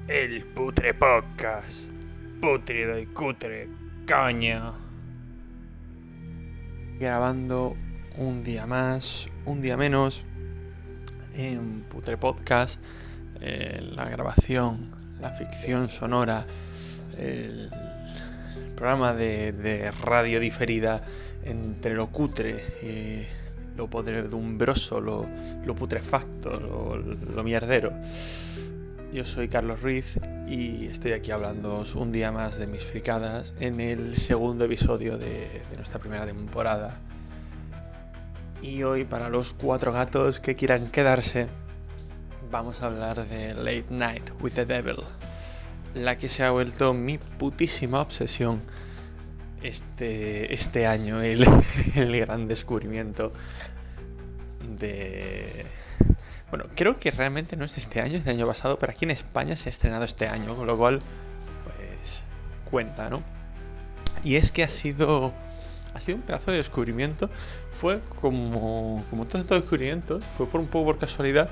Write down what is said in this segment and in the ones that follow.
El Putre Podcast. Putrido y cutre, coño. Grabando un día más, un día menos en Putre Podcast. La grabación, la ficción sonora, el programa de radio diferida entre lo cutre y lo podredumbroso, lo putrefacto, lo mierdero. Yo soy Carlos Ruiz y estoy aquí hablando un día más de mis fricadas en el segundo episodio de nuestra primera temporada. Y hoy, para los 4 gatos que quieran quedarse, vamos a hablar de Late Night with the Devil, la que se ha vuelto mi putísima obsesión este año, el gran descubrimiento de... Bueno, creo que realmente no es de este año, es del año pasado, pero aquí en España se ha estrenado este año, con lo cual, pues, cuenta, ¿no? Y es que ha sido un pedazo de descubrimiento. Fue como todos estos descubrimientos, fue un poco por casualidad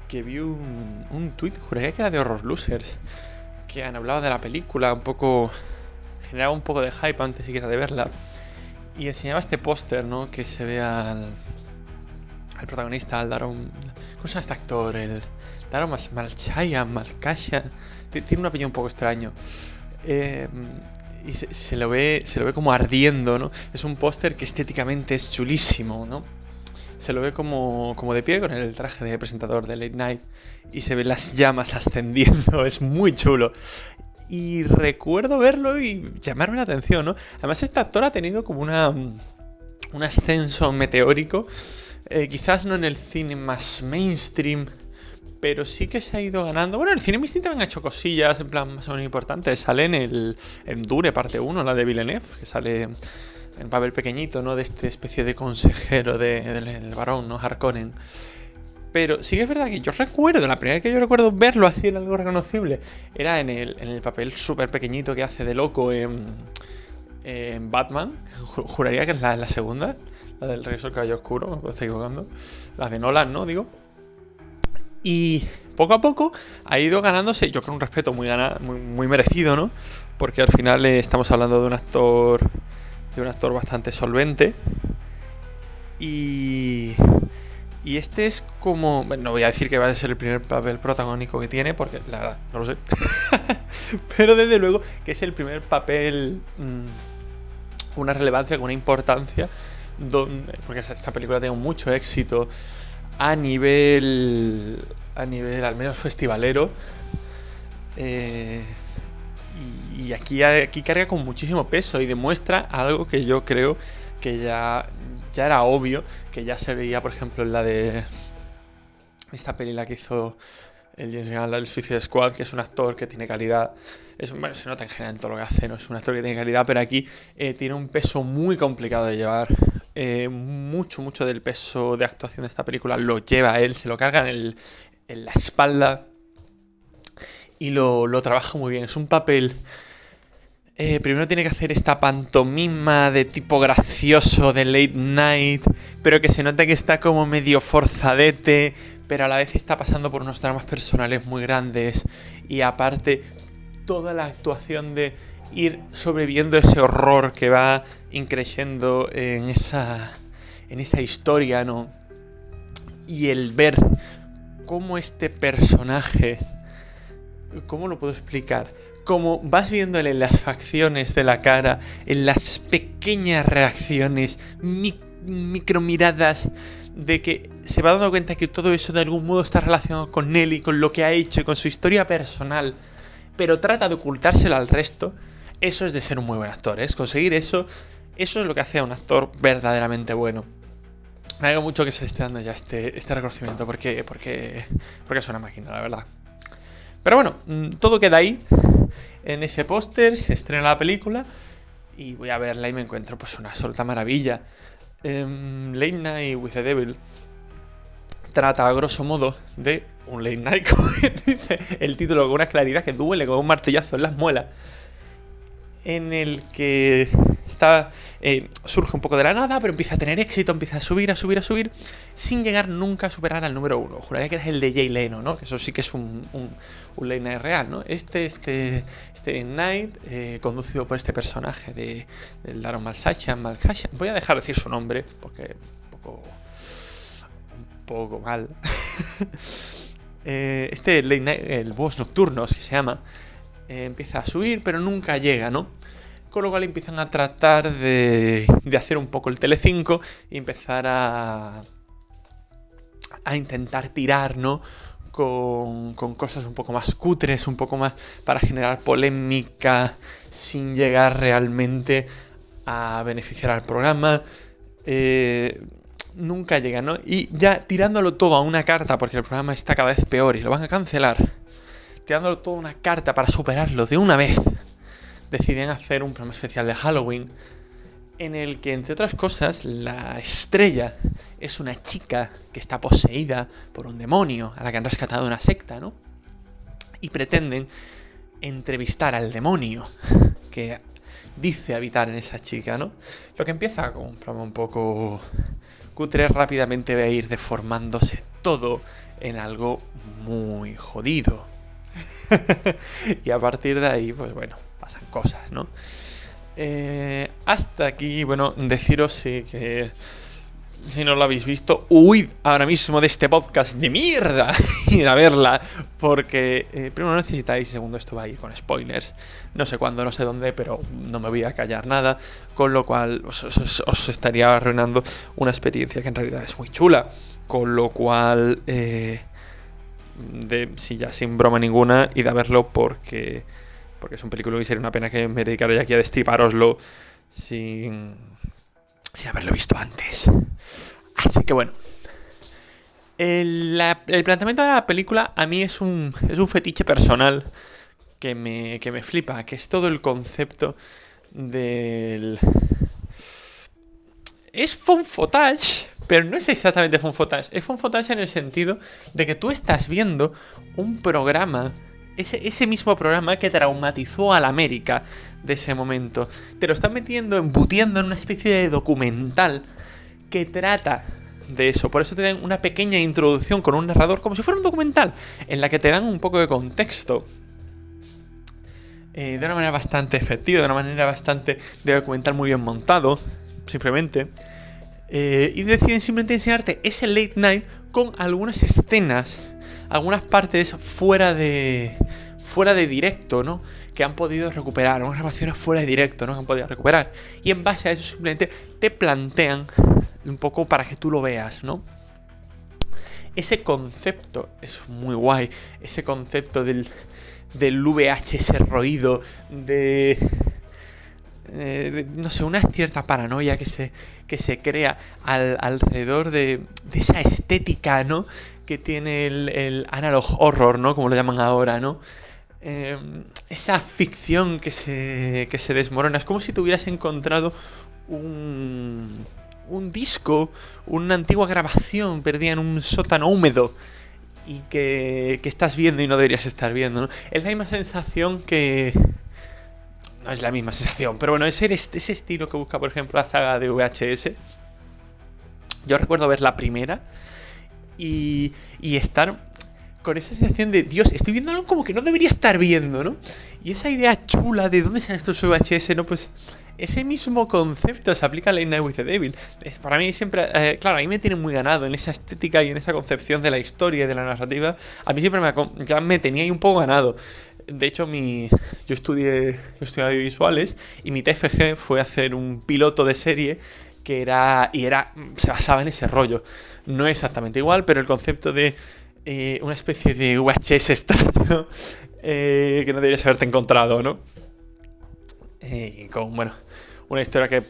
que vi un tweet, juraría que era de Horror Losers, que han hablado de la película, generaba un poco de hype antes siquiera de verla, y enseñaba este póster, ¿no? Que se ve al protagonista, al Daron... ¿Cómo se llama este actor? El Daron Malkasha. Tiene un apellido un poco extraño. Y se lo ve como ardiendo, ¿no? Es un póster que estéticamente es chulísimo, ¿no? Se lo ve como de pie con el traje de presentador de Late Night y se ven las llamas ascendiendo. Es muy chulo. Y recuerdo verlo y llamarme la atención, ¿no? Además, este actor ha tenido como un ascenso meteórico. Quizás no en el cine más mainstream, pero sí que se ha ido ganando. Bueno, en el cine mainstream también ha hecho cosillas en plan más o menos importantes. Sale en Dune parte 1, la de Villeneuve, que sale en papel pequeñito, ¿no? De esta especie de consejero del varón, ¿no? Harkonnen. Pero sí que es verdad que yo recuerdo, la primera vez que yo recuerdo verlo así en algo reconocible, era en el papel súper pequeñito que hace de loco en Batman. Juraría que es la segunda. La del Regreso del Caballero Oscuro, me estoy equivocando. La de Nolan, ¿no? Digo. Y poco a poco ha ido ganándose, yo creo, un respeto muy merecido, ¿no? Porque al final estamos hablando de un actor bastante solvente. Y este es como... Bueno, no voy a decir que va a ser el primer papel protagónico que tiene, porque la verdad, no lo sé. Pero desde luego que es el primer papel... una relevancia, con una importancia... porque esta película tiene mucho éxito a nivel al menos festivalero, y aquí carga con muchísimo peso y demuestra algo que yo creo que ya era obvio, que ya se veía, por ejemplo, en la de esta peli, la que hizo el James Gunn, el Suicide Squad, que es un actor que tiene calidad. Bueno, se nota en general en todo lo que hace, no es un actor que tiene calidad, pero aquí tiene un peso muy complicado de llevar. Mucho del peso de actuación de esta película lo lleva él, se lo carga en la espalda y lo trabaja muy bien. Es un papel... primero tiene que hacer esta pantomima de tipo gracioso de Late Night, pero que se nota que está como medio forzadete, pero a la vez está pasando por unos dramas personales muy grandes. Y aparte, toda la actuación de ir sobreviviendo ese horror que va increciendo en esa historia, ¿no? Y el ver cómo este personaje... ¿Cómo lo puedo explicar? Como vas viéndole en las facciones de la cara, en las pequeñas reacciones, micromiradas, de que se va dando cuenta que todo eso de algún modo está relacionado con él y con lo que ha hecho y con su historia personal, pero trata de ocultárselo al resto. Eso es de ser un muy buen actor, ¿eh? Conseguir eso es lo que hace a un actor verdaderamente bueno. Me alegro mucho que se le esté dando ya este reconocimiento, porque es una máquina, la verdad. Pero bueno, todo queda ahí. En ese póster se estrena la película y voy a verla y me encuentro pues una absoluta maravilla. Late Night with the Devil trata a grosso modo de un late night, como dice el título, con una claridad que duele como un martillazo en las muelas, en el que surge un poco de la nada, pero empieza a tener éxito, empieza a subir, sin llegar nunca a superar al número 1. Juraría que es el de Jay Leno, ¿no? Que eso sí que es un late night real, ¿no? Este late night, conducido por este personaje del Daron Malkasian. Voy a dejar de decir su nombre, porque un poco mal. Este late night, el Búhos Nocturnos, que se llama, empieza a subir, pero nunca llega, ¿no? Con lo cual empiezan a tratar de hacer un poco el Telecinco y empezar a intentar tirar, ¿no? Con cosas un poco más cutres, un poco más para generar polémica, sin llegar realmente a beneficiar al programa. Nunca llega, ¿no? Y ya tirándolo todo a una carta, porque el programa está cada vez peor y lo van a cancelar, tirándolo todo a una carta para superarlo de una vez, deciden hacer un programa especial de Halloween en el que, entre otras cosas, la estrella es una chica que está poseída por un demonio a la que han rescatado de una secta, ¿no? Y pretenden entrevistar al demonio que dice habitar en esa chica, ¿no? Lo que empieza con un programa un poco cutre rápidamente va a ir deformándose todo en algo muy jodido. Y a partir de ahí, pues bueno, pasan cosas, ¿no? Hasta aquí, bueno, deciros que si no lo habéis visto, huid ahora mismo de este podcast de mierda y ir a verla, porque primero no necesitáis y segundo esto va a ir con spoilers. No sé cuándo, no sé dónde, pero no me voy a callar nada, con lo cual os estaría arruinando una experiencia que en realidad es muy chula, con lo cual sí, ya sin broma ninguna, id a verlo porque es un película y sería una pena que me dedicara ya aquí a destriparoslo sin haberlo visto antes. Así que bueno, el planteamiento de la película a mí es un fetiche personal que me flipa, que es todo el concepto del... Es found footage, pero no es exactamente found footage. Es found footage en el sentido de que tú estás viendo un programa, ese mismo programa que traumatizó a la América de ese momento. Te lo están embutiendo en una especie de documental que trata de eso. Por eso te dan una pequeña introducción con un narrador, como si fuera un documental, en la que te dan un poco de contexto. De una manera bastante efectiva, de una manera bastante de documental muy bien montado, simplemente. Y deciden simplemente enseñarte ese late night con algunas escenas, algunas partes fuera de directo, ¿no? Que han podido recuperar, unas grabaciones fuera de directo, ¿no? Que han podido recuperar. Y en base a eso simplemente te plantean un poco para que tú lo veas, ¿no? Ese concepto es muy guay. Ese concepto del VHS roído, no sé, una cierta paranoia que se crea alrededor de esa estética, ¿no? Que tiene el analog horror, ¿no? Como lo llaman ahora, ¿no? Esa ficción que se desmorona. Es como si te hubieras encontrado un disco, una antigua grabación perdida en un sótano húmedo y que estás viendo y no deberías estar viendo, ¿no? Es la misma sensación que... No es la misma sensación, pero bueno, ese estilo que busca, por ejemplo, la saga de VHS. Yo recuerdo ver la primera y estar con esa sensación de, Dios, estoy viendo algo como que no debería estar viendo, ¿no? Y esa idea chula de dónde salen estos VHS, ¿no? Pues ese mismo concepto se aplica a Late Night with the Devil. Para mí siempre, claro, a mí me tiene muy ganado en esa estética y en esa concepción de la historia y de la narrativa. A mí siempre ya me tenía ahí un poco ganado. De hecho, yo estudié audiovisuales y mi TFG fue hacer un piloto de serie que se basaba en ese rollo. No exactamente igual, pero el concepto de una especie de VHS extraño que no deberías haberte encontrado, ¿no? Con, bueno, una historia que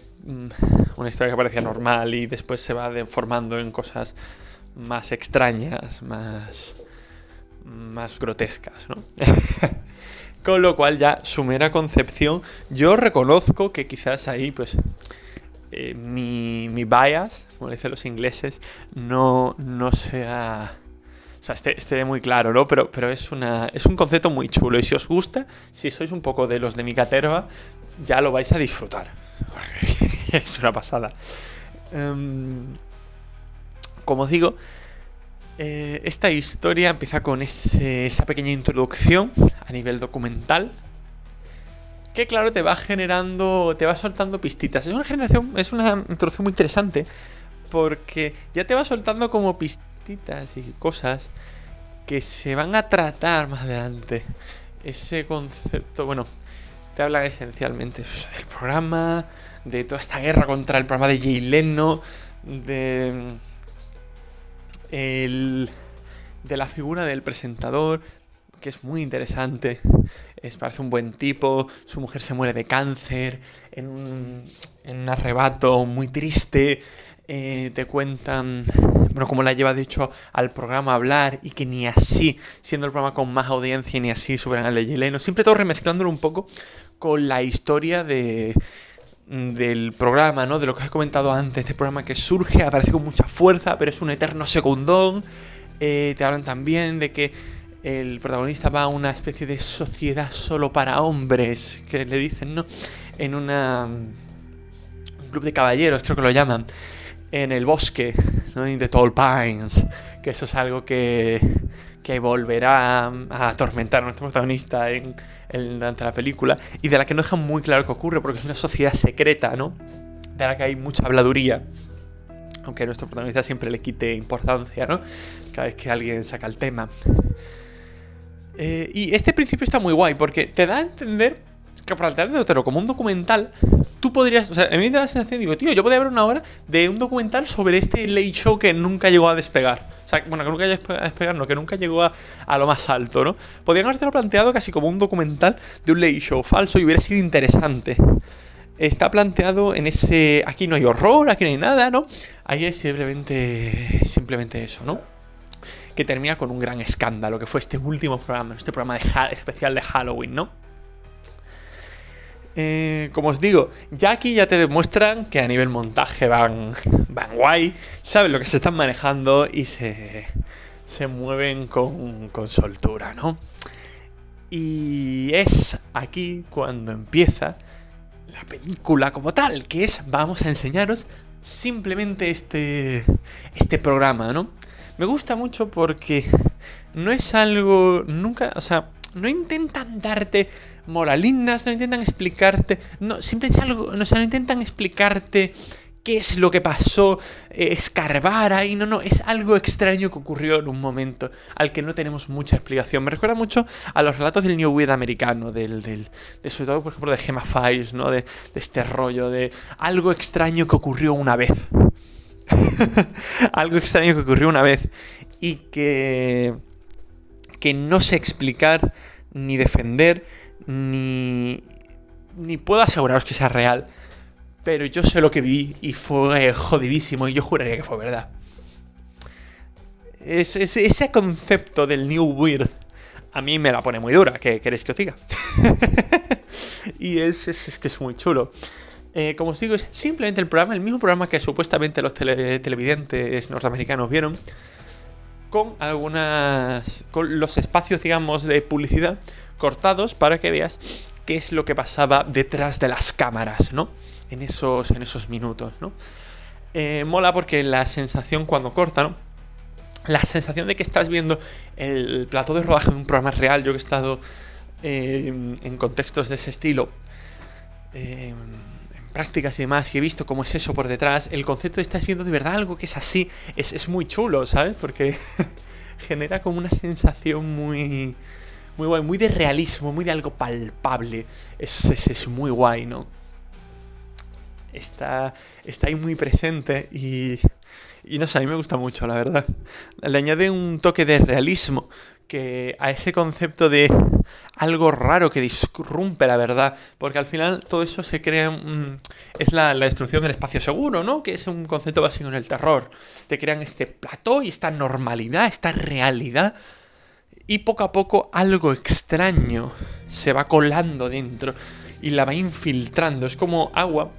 parecía normal y después se va deformando en cosas más extrañas, más grotescas, ¿no? Con lo cual ya su mera concepción, yo reconozco que quizás ahí pues mi bias, como dicen los ingleses, no sea sea, esté muy claro, ¿no? Pero es un concepto muy chulo. Y si os gusta, si sois un poco de los de mi caterva, ya lo vais a disfrutar. Es una pasada. Como os digo, esta historia empieza con esa pequeña introducción a nivel documental, que claro, te va soltando pistitas. Es una introducción muy interesante, porque ya te va soltando como pistitas y cosas que se van a tratar más adelante. Ese concepto, bueno, te hablan esencialmente del programa, de toda esta guerra contra el programa de Jay Leno, de la figura del presentador, que es muy interesante. Parece un buen tipo. Su mujer se muere de cáncer en un arrebato muy triste. Te cuentan, bueno, cómo la lleva de hecho al programa a hablar, y que ni así, siendo el programa con más audiencia, ni así superan al de Jay Leno. Siempre todo remezclándolo un poco con la historia del programa, ¿no? De lo que os he comentado antes. Este programa que surge, aparece con mucha fuerza, pero es un eterno segundón. Te hablan también de que el protagonista va a una especie de sociedad solo para hombres, que le dicen, ¿no? En un club de caballeros, creo que lo llaman, en el bosque, ¿no? In the Tall Pines, que eso es algo que volverá a atormentar a nuestro protagonista durante la película, y de la que no dejan muy claro qué ocurre, porque es una sociedad secreta, ¿no? De la que hay mucha habladuría, aunque a nuestro protagonista siempre le quite importancia, ¿no? Cada vez que alguien saca el tema. Y este principio está muy guay, porque te da a entender que, planteándotelo como un documental, tú podrías... O sea, a mí me da la sensación, digo, tío, yo podría ver una hora de un documental sobre este late show que nunca llegó a despegar. O sea, bueno, que nunca llegó a despegar, no, que nunca llegó a lo más alto, ¿no? Podrían habértelo planteado casi como un documental de un late show falso y hubiera sido interesante. Está planteado en ese... Aquí no hay horror, aquí no hay nada, ¿no? Ahí es simplemente eso, ¿no? Que termina con un gran escándalo, que fue este último programa, este programa especial de Halloween, ¿no? Como os digo, ya aquí ya te demuestran que a nivel montaje van guay, saben lo que se están manejando y se mueven con soltura, ¿no? Y es aquí cuando empieza la película como tal, que es, vamos a enseñaros simplemente este programa, ¿no? Me gusta mucho porque no es algo... Nunca... O sea, no intentan darte moralinas, no intentan explicarte... No, simplemente es algo... No, o sea, no intentan explicarte qué es lo que pasó, escarbar ahí... No, es algo extraño que ocurrió en un momento al que no tenemos mucha explicación. Me recuerda mucho a los relatos del New Weird americano, de sobre todo, por ejemplo, de Gemma Files, ¿no? De este rollo de algo extraño que ocurrió una vez. Algo extraño que ocurrió una vez y que no sé explicar, ni defender, ni puedo aseguraros que sea real, pero yo sé lo que vi y fue jodidísimo y yo juraría que fue verdad. Ese concepto del New Weird a mí me la pone muy dura, ¿qué queréis que os diga? Y es que es muy chulo. Como os digo, es simplemente el mismo programa que supuestamente los televidentes norteamericanos vieron, con los espacios, digamos, de publicidad cortados para que veas qué es lo que pasaba detrás de las cámaras, ¿no? En esos minutos, ¿no? Mola porque la sensación cuando corta, ¿no? La sensación de que estás viendo el plató de rodaje de un programa real. Yo que he estado en contextos de ese estilo, prácticas y demás, y he visto cómo es eso por detrás. El concepto de estás viendo de verdad algo que es así es muy chulo, ¿sabes? Porque genera como una sensación muy guay, muy de realismo, muy de algo palpable. Es muy guay, ¿no? Está ahí muy presente y no sé, a mí me gusta mucho, la verdad. Le añade un toque de realismo que a ese concepto de algo raro que disrumpe la verdad, porque al final todo eso se crea... es la destrucción del espacio seguro, ¿no? Que es un concepto básico en el terror. Te crean este plató y esta normalidad, esta realidad, y poco a poco algo extraño se va colando dentro y la va infiltrando. Es como agua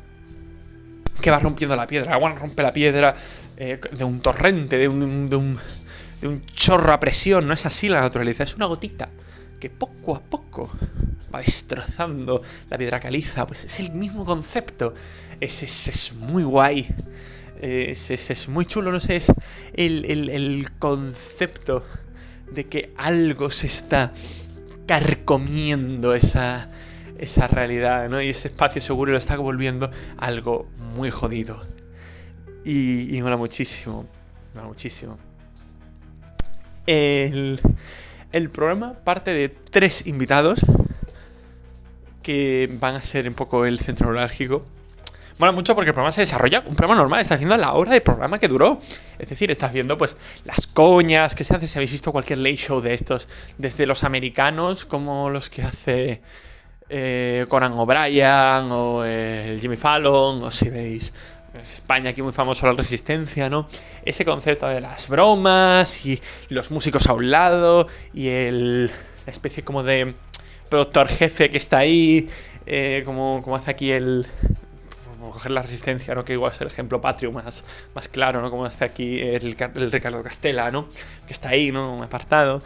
que va rompiendo la piedra. Agua rompe la piedra de un torrente, de un de un chorro a presión. No es así la naturaleza, es una gotita que poco a poco va destrozando la piedra caliza. Pues es el mismo concepto. Es muy guay. Es muy chulo, no sé, es el concepto de que algo se está carcomiendo esa realidad, ¿no? Y ese espacio seguro lo está volviendo algo muy jodido. Y mola muchísimo. Mola muchísimo. El programa parte de 3 invitados que van a ser un poco el centro neurálgico. Mola mucho porque el programa se desarrolla, un programa normal, estás viendo la hora de programa que duró. Es decir, estás viendo pues las coñas que se hacen, si habéis visto cualquier late show de estos, desde los americanos como los que hace Conan O'Brien o Jimmy Fallon, o si veis España, aquí muy famoso la Resistencia, ¿no? Ese concepto de las bromas y los músicos a un lado y la especie como de productor jefe que está ahí, como hace aquí coger la Resistencia, ¿no? Que igual es el ejemplo patrio más claro, ¿no? Como hace aquí el Ricardo Castella, ¿no? Que está ahí, ¿no? Apartado.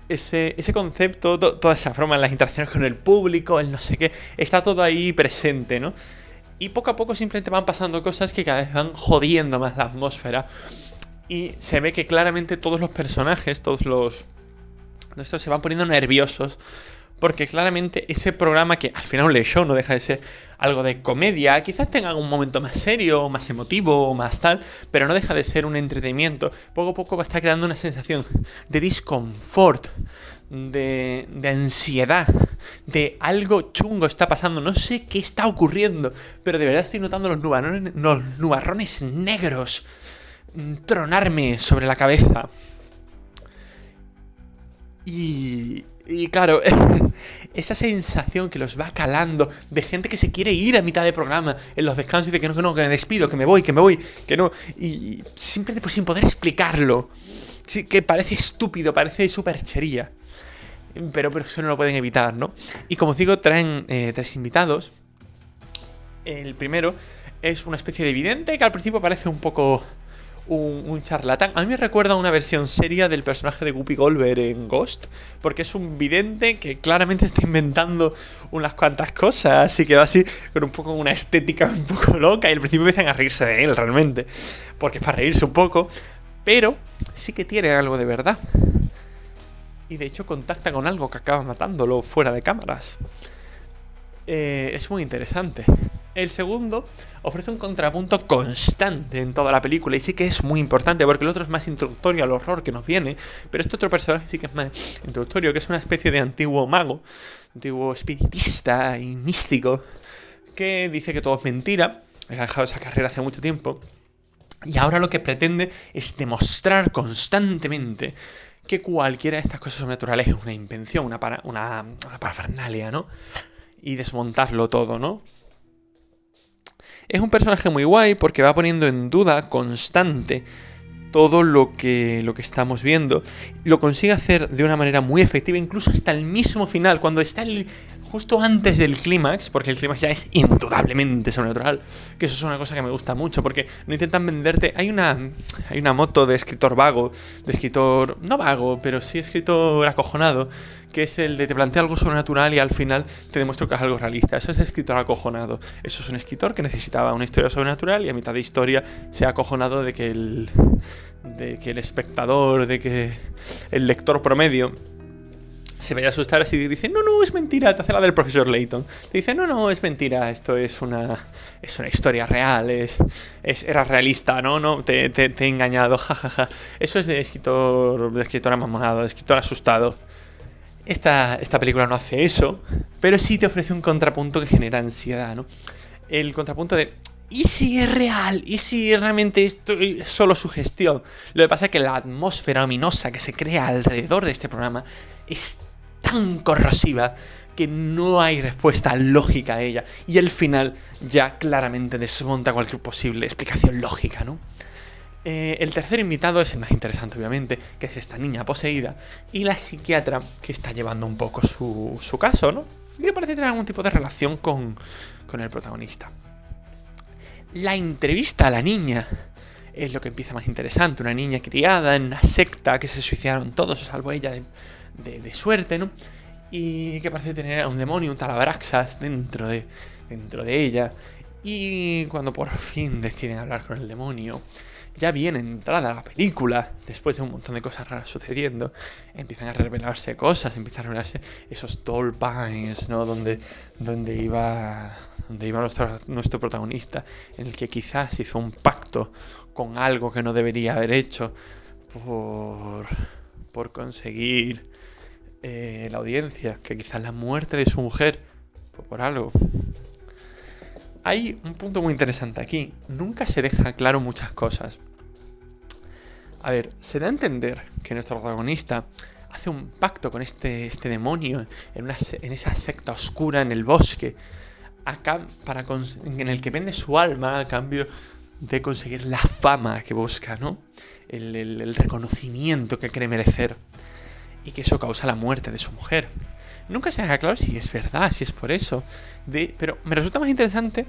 Ese concepto, toda esa broma en las interacciones con el público, el no sé qué, está todo ahí presente, ¿no? Y poco a poco simplemente van pasando cosas que cada vez van jodiendo más la atmósfera. Y se ve que claramente todos los personajes, estos se van poniendo nerviosos. Porque claramente ese programa, que al final un late show no deja de ser algo de comedia, quizás tenga un momento más serio, más emotivo, más tal, pero no deja de ser un entretenimiento. Poco a poco va a estar creando una sensación de disconfort, de ansiedad, de algo chungo está pasando, no sé qué está ocurriendo, pero de verdad estoy notando los nubarrones negros tronarme sobre la cabeza. Y claro, esa sensación que los va calando de gente que se quiere ir a mitad de programa en los descansos y dice que no, que me despido, que me voy, que no. Y simplemente pues sin poder explicarlo. Sí, que parece estúpido, parece súper cherilla. Pero eso no lo pueden evitar, ¿no? Y como os digo, traen 3 invitados. El primero es una especie de vidente que al principio parece un poco un charlatán. A mí me recuerda a una versión seria del personaje de Whoopi Goldberg en Ghost, porque es un vidente que claramente está inventando unas cuantas cosas, así que va así con un poco una estética un poco loca, y al principio empiezan a reírse de él realmente, porque es para reírse un poco, pero sí que tiene algo de verdad. Y de hecho contacta con algo que acaba matándolo fuera de cámaras. Es muy interesante. El segundo ofrece un contrapunto constante en toda la película y sí que es muy importante porque el otro es más introductorio al horror que nos viene, pero este otro personaje sí que es más introductorio, que es una especie de antiguo mago, antiguo espiritista y místico, que dice que todo es mentira, ha dejado esa carrera hace mucho tiempo y ahora lo que pretende es demostrar constantemente que cualquiera de estas cosas sobrenaturales es una invención, una parafernalia, ¿no? Y desmontarlo todo, ¿no? Es un personaje muy guay porque va poniendo en duda constante todo lo que estamos viendo. Lo consigue hacer de una manera muy efectiva, incluso hasta el mismo final, cuando está justo antes del clímax, porque el clímax ya es indudablemente sobrenatural, que eso es una cosa que me gusta mucho, porque no intentan venderte. Hay una moto de escritor vago, de escritor, no vago, pero sí escritor acojonado, que es el de te plantea algo sobrenatural y al final te demuestro que es algo realista. Eso es escritor acojonado. Eso es un escritor que necesitaba una historia sobrenatural y a mitad de historia se ha acojonado de que el espectador, de que el lector promedio se vaya a asustar así y dice, no, es mentira, te hace la del profesor Layton. Te dice, no, es mentira, esto es una historia real, era realista, no, te he engañado, jajaja. Eso es de escritor amamonado, de escritor asustado. Esta película no hace eso, pero sí te ofrece un contrapunto que genera ansiedad, ¿no? El contrapunto de, ¿y si es real? ¿Y si realmente esto es solo sugestión? Lo que pasa es que la atmósfera ominosa que se crea alrededor de este programa es tan corrosiva que no hay respuesta lógica a ella. Y el final ya claramente desmonta cualquier posible explicación lógica, ¿no? El tercer invitado es el más interesante, obviamente, que es esta niña poseída y la psiquiatra que está llevando un poco su caso, ¿no? Y que parece tener algún tipo de relación con el protagonista. La entrevista a la niña es lo que empieza más interesante. Una niña criada en una secta que se suicidaron todos, salvo ella de suerte, ¿no? Y que parece tener a un demonio, un tal Abraxas dentro de ella. Y cuando por fin deciden hablar con el demonio, ya bien entrada la película, después de un montón de cosas raras sucediendo, empiezan a revelarse cosas, empiezan a revelarse esos tall pines, ¿no? Donde iba nuestro protagonista, en el que quizás hizo un pacto con algo que no debería haber hecho por conseguir la audiencia, que quizás la muerte de su mujer fue por algo. Hay un punto muy interesante aquí. Nunca se deja claro muchas cosas. A ver, se da a entender que nuestro protagonista hace un pacto con este demonio en esa secta oscura en el bosque, en el que vende su alma a cambio de conseguir la fama que busca, ¿no? El reconocimiento que cree merecer. Y que eso causa la muerte de su mujer. Nunca se deja claro si es verdad, si es por eso. Pero me resulta más interesante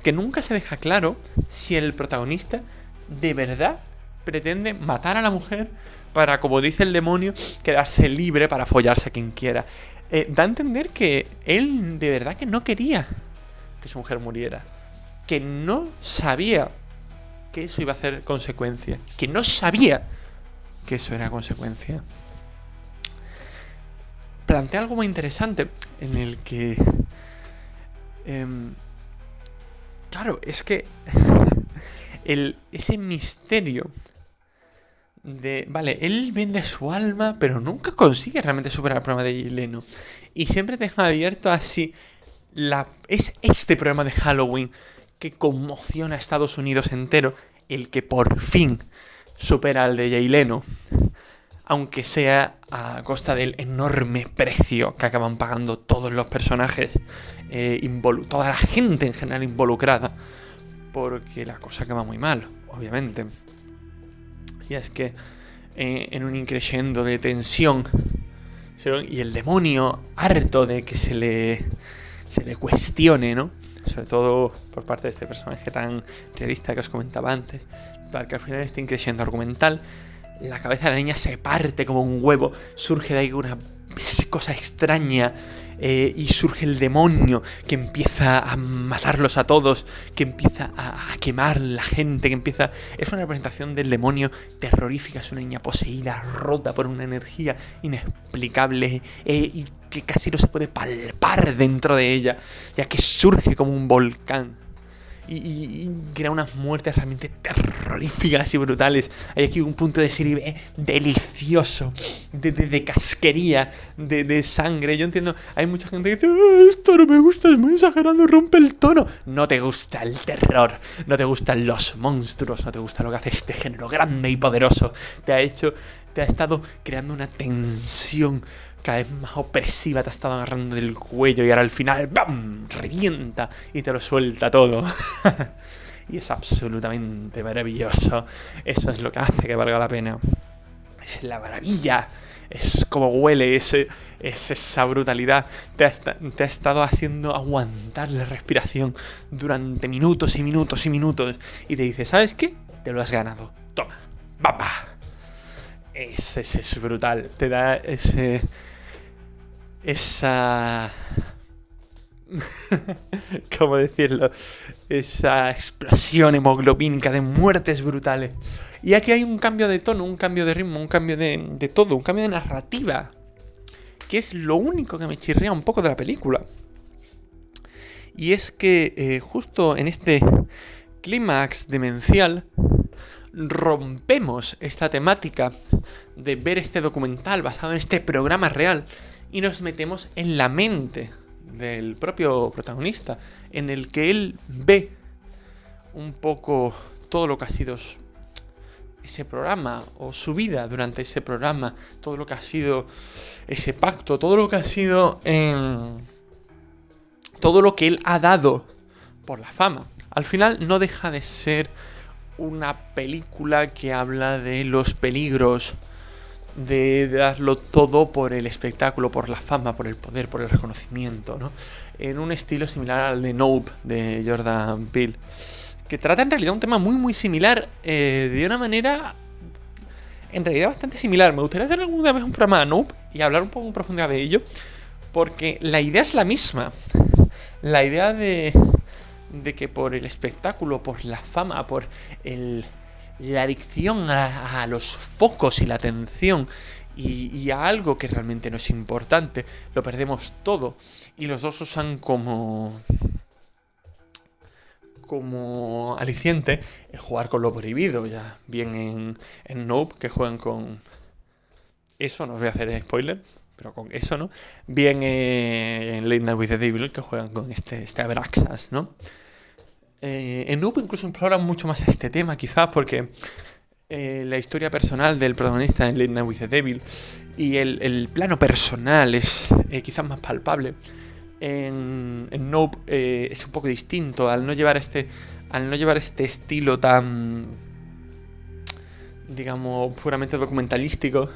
que nunca se deja claro si el protagonista de verdad pretende matar a la mujer para, como dice el demonio, quedarse libre para follarse a quien quiera. Da a entender que él de verdad que no quería que su mujer muriera. Que no sabía que eso iba a ser consecuencia. Que no sabía que eso era consecuencia. Plantea algo muy interesante en el que... claro, es que ese misterio de... Vale, él vende su alma, pero nunca consigue realmente superar el problema de Jay Leno. Y siempre deja abierto así... Es este problema de Halloween que conmociona a Estados Unidos entero, el que por fin supera al de Jay Leno. Aunque sea a costa del enorme precio que acaban pagando todos los personajes, toda la gente en general involucrada, porque la cosa acaba muy mal, obviamente. Y es que en un increciendo de tensión, y el demonio harto de que se le cuestione, ¿no? Sobre todo por parte de este personaje tan realista que os comentaba antes, tal que al final este increciendo argumental, la cabeza de la niña se parte como un huevo, surge de ahí una cosa extraña y surge el demonio que empieza a matarlos a todos, que empieza a quemar la gente, que empieza... Es una representación del demonio terrorífica, es una niña poseída, rota por una energía inexplicable y que casi no se puede palpar dentro de ella, ya que surge como un volcán. Y crea unas muertes realmente terroríficas y brutales. Hay aquí un punto de serie B delicioso, de casquería, de sangre. Yo entiendo, hay mucha gente que dice: esto no me gusta, es muy exagerado, rompe el tono. No te gusta el terror, no te gustan los monstruos, no te gusta lo que hace este género grande y poderoso. Te ha estado creando una tensión cada vez más opresiva, te ha estado agarrando del cuello y ahora al final ¡bam!, revienta y te lo suelta todo. Y es absolutamente maravilloso. Eso es lo que hace que valga la pena. Es la maravilla. Es como huele, es esa brutalidad. Te ha estado haciendo aguantar la respiración durante minutos y minutos y minutos. Y te dice: ¿sabes qué? Te lo has ganado. Toma. ¡Bamba! Ese es brutal. Te da esa... ¿cómo decirlo? Esa explosión hemoglobínica de muertes brutales. Y aquí hay un cambio de tono, un cambio de ritmo, un cambio de todo, un cambio de narrativa, que es lo único que me chirría un poco de la película. Y es que justo en este clímax demencial rompemos esta temática de ver este documental basado en este programa real y nos metemos en la mente del propio protagonista, en el que él ve un poco todo lo que ha sido ese programa o su vida durante ese programa, todo lo que ha sido ese pacto, todo lo que ha sido todo lo que él ha dado por la fama. Al final no deja de ser una película que habla de los peligros de darlo todo por el espectáculo, por la fama, por el poder, por el reconocimiento, ¿no? En un estilo similar al de Nope, de Jordan Peele, que trata en realidad un tema muy muy similar, de una manera en realidad bastante similar. Me gustaría hacer alguna vez un programa de Nope y hablar un poco en profundidad de ello, porque la idea es la misma. La idea de que por el espectáculo, por la fama, por la adicción a los focos y la atención y a algo que realmente no es importante, lo perdemos todo. Y los dos usan como aliciente el jugar con lo prohibido, ya bien en Nope, que juegan con eso, no os voy a hacer spoiler, pero con eso, ¿no? Bien en Late Night with the Devil, que juegan con este Abraxas, ¿no? En Nope incluso exploran mucho más este tema, quizás porque la historia personal del protagonista en Late Night with the Devil y el plano personal es quizás más palpable. En Nope es un poco distinto, al no llevar este estilo tan, digamos, puramente documentalístico,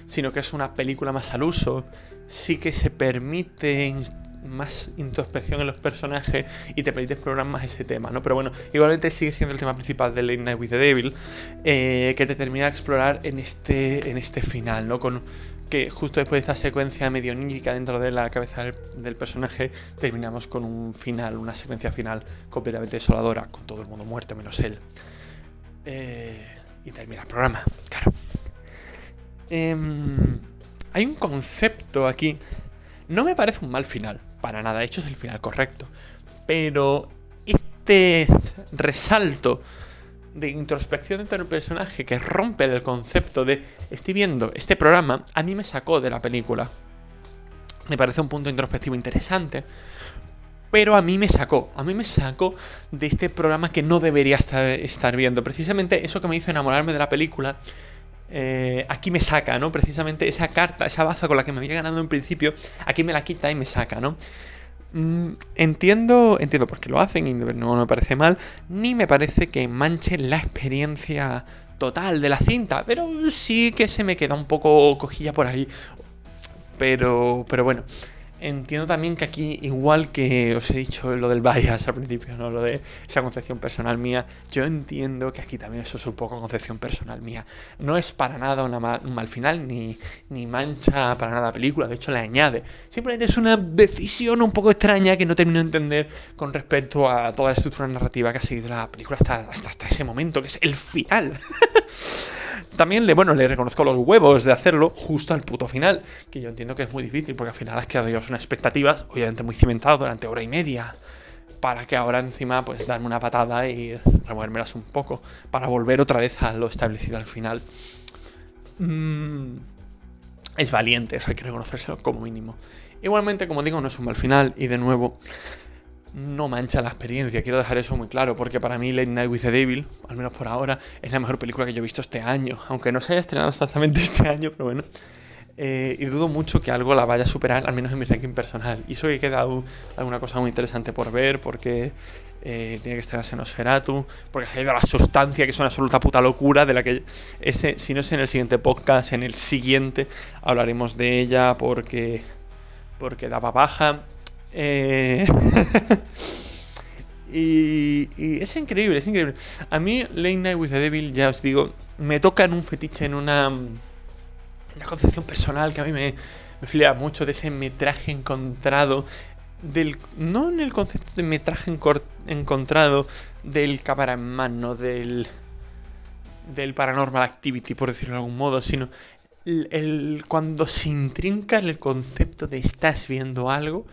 sino que es una película más al uso. Sí que se permite más introspección en los personajes y te permite explorar más ese tema, ¿no? Pero bueno, igualmente sigue siendo el tema principal de Late Night with the Devil, que te termina de explorar en este final, ¿no? Con que justo después de esta secuencia medio onírica dentro de la cabeza del personaje, terminamos con un final, una secuencia final completamente desoladora, con todo el mundo muerto menos él. Y termina el programa, claro. Hay un concepto aquí. No me parece un mal final, para nada, de hecho es el final correcto. Pero este resalto de introspección dentro del personaje que rompe el concepto de estoy viendo este programa, a mí me sacó de la película. Me parece un punto introspectivo interesante, pero a mí me sacó de este programa que no debería estar viendo. Precisamente eso que me hizo enamorarme de la película, aquí me saca, ¿no? Precisamente esa carta, esa baza con la que me había ganado en principio, aquí me la quita y me saca, ¿no? Entiendo por qué lo hacen y no me parece mal, ni me parece que manche la experiencia total de la cinta, pero sí que se me queda un poco cojilla por ahí. Pero bueno, entiendo también que aquí, igual que os he dicho lo del bias al principio, ¿no? Lo de esa concepción personal mía, yo entiendo que aquí también eso es un poco concepción personal mía. No es para nada un mal final, ni mancha para nada la película, de hecho le añade. Simplemente es una decisión un poco extraña que no termino de entender con respecto a toda la estructura narrativa que ha seguido la película hasta ese momento, que es el final. También le reconozco los huevos de hacerlo justo al puto final, que yo entiendo que es muy difícil, porque al final has creado unas expectativas, obviamente muy cimentadas durante hora y media, para que ahora encima pues darme una patada y removérmelas un poco, para volver otra vez a lo establecido al final. Es valiente, eso hay que reconocérselo como mínimo. Igualmente, como digo, no es un mal final, y de nuevo, no mancha la experiencia, quiero dejar eso muy claro, porque para mí Late Night with the Devil, al menos por ahora, es la mejor película que yo he visto este año, aunque no se haya estrenado exactamente este año, pero bueno. Y dudo mucho que algo la vaya a superar, al menos en mi ranking personal. Y eso que queda alguna cosa muy interesante por ver, porque tiene que estrenarse Nosferatu, porque se ha ido a La Sustancia, que es una absoluta puta locura, de la que si no es en el siguiente podcast, en el siguiente hablaremos de ella, porque daba baja. Y es increíble, es increíble. A mí Late Night with the Devil, ya os digo, me toca en un fetiche, en una concepción personal que a mí me flipa mucho, de ese metraje encontrado, no en el concepto de metraje encontrado del cámara en mano, del Paranormal Activity, por decirlo de algún modo, sino cuando se intrinca el concepto de estás viendo algo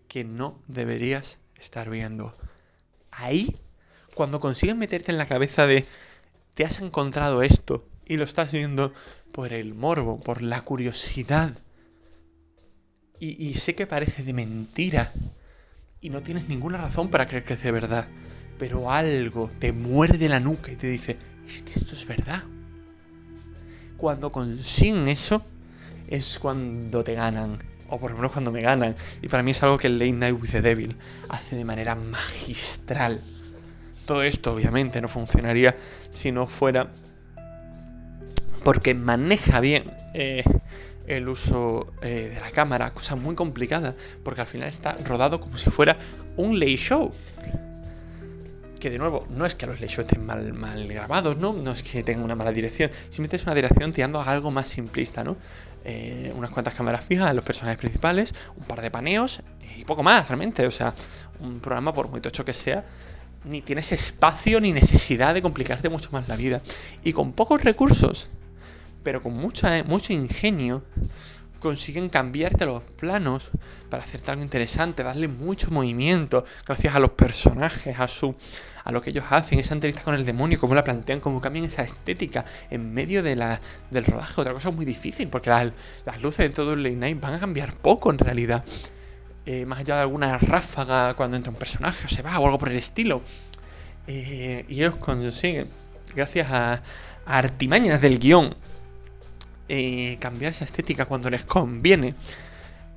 que no deberías estar viendo. Ahí, cuando consigues meterte en la cabeza de te has encontrado esto y lo estás viendo por el morbo, por la curiosidad, y sé que parece de mentira y no tienes ninguna razón para creer que es de verdad, pero algo te muerde la nuca y te dice, es que esto es verdad. Cuando consiguen eso es cuando te ganan, o por lo menos cuando me ganan, y para mí es algo que el Late Night with the Devil hace de manera magistral. Todo esto obviamente no funcionaría si no fuera porque maneja bien el uso de la cámara, cosa muy complicada, porque al final está rodado como si fuera un late show. Que de nuevo, no es que los late show estén mal grabados, ¿no? No es que tengan una mala dirección, simplemente es una dirección tirando a algo más simplista, ¿no? Unas cuantas cámaras fijas en los personajes principales, un par de paneos y poco más, realmente. O sea, un programa, por muy tocho que sea, ni tienes espacio ni necesidad de complicarte mucho más la vida. Y con pocos recursos, pero con mucho ingenio, consiguen cambiarte los planos para hacerte algo interesante, darle mucho movimiento, gracias a los personajes, a lo que ellos hacen, esa entrevista con el demonio, cómo la plantean, cómo cambian esa estética en medio del rodaje. Otra cosa muy difícil, porque las luces de todo el Late Night van a cambiar poco en realidad. Más allá de alguna ráfaga cuando entra un personaje o se va o algo por el estilo. Y ellos consiguen, gracias a artimañas del guión, cambiar esa estética cuando les conviene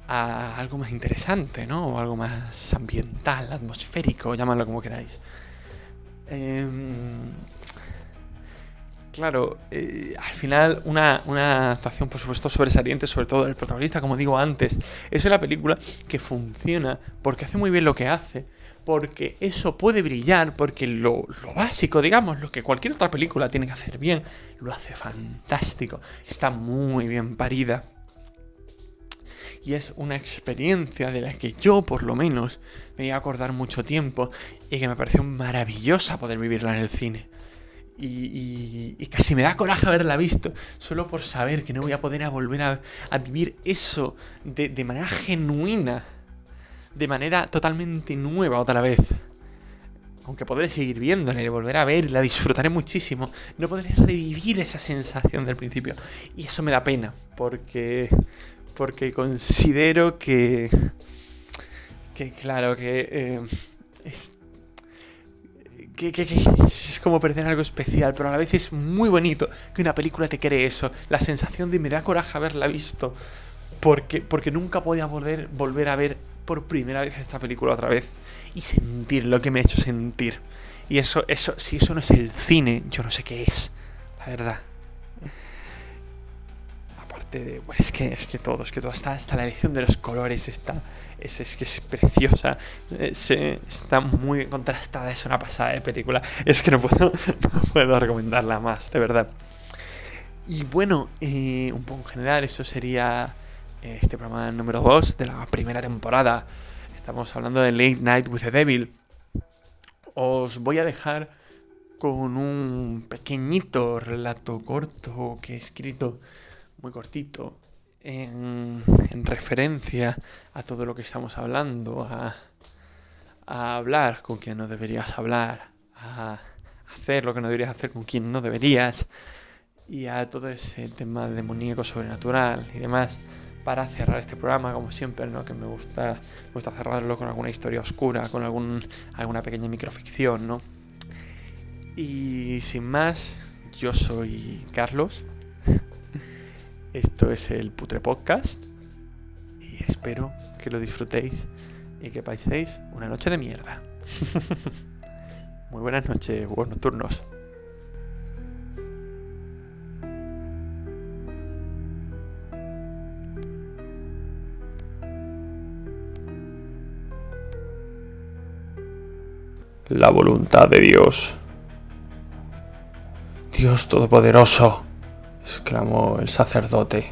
a algo más interesante, ¿no? O algo más ambiental, atmosférico, llamadlo como queráis. Claro, al final una actuación, por supuesto, sobresaliente, sobre todo del protagonista, como digo antes. Es una película que funciona porque hace muy bien lo que hace, porque eso puede brillar, porque lo básico, digamos, lo que cualquier otra película tiene que hacer bien, lo hace fantástico. Está muy bien parida. Y es una experiencia de la que yo, por lo menos, me voy a acordar mucho tiempo y que me pareció maravillosa poder vivirla en el cine. Y casi me da coraje haberla visto, solo por saber que no voy a poder volver a vivir eso de manera genuina, de manera totalmente nueva otra vez. Aunque podré seguir viéndola y volver a ver, la disfrutaré muchísimo, no podré revivir esa sensación del principio. Y eso me da pena, porque considero que claro, que es como perder algo especial, pero a la vez es muy bonito que una película te cree eso. La sensación de me da coraje haberla visto, porque nunca podía volver a ver por primera vez esta película otra vez y sentir lo que me ha hecho sentir. Y eso, si eso no es el cine, yo no sé qué es, la verdad. Es que todo está, hasta la elección de los colores es que es preciosa, está muy contrastada, es una pasada de película, es que no puedo recomendarla más, de verdad. Y bueno, un poco en general, eso sería este programa número 2 de la primera temporada. Estamos hablando de Late Night with the Devil. Os voy a dejar con un pequeñito relato corto que he escrito, muy cortito, en referencia a todo lo que estamos hablando, a hablar con quien no deberías hablar, a hacer lo que no deberías hacer con quien no deberías, y a todo ese tema demoníaco, sobrenatural y demás, para cerrar este programa, como siempre, ¿no? Que me gusta cerrarlo con alguna historia oscura, con alguna pequeña microficción, ¿no? Y sin más, yo soy Carlos. Esto es el Putre Podcast y espero que lo disfrutéis y que paséis una noche de mierda. Muy buenas noches, buenos nocturnos. La voluntad de Dios. Dios Todopoderoso, exclamó el sacerdote.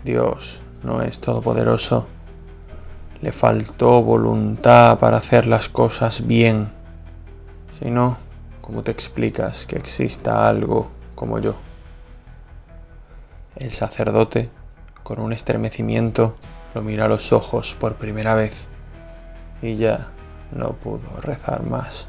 Dios no es todopoderoso. Le faltó voluntad para hacer las cosas bien. Si no, ¿cómo te explicas que exista algo como yo? El sacerdote, con un estremecimiento, lo miró a los ojos por primera vez y ya no pudo rezar más.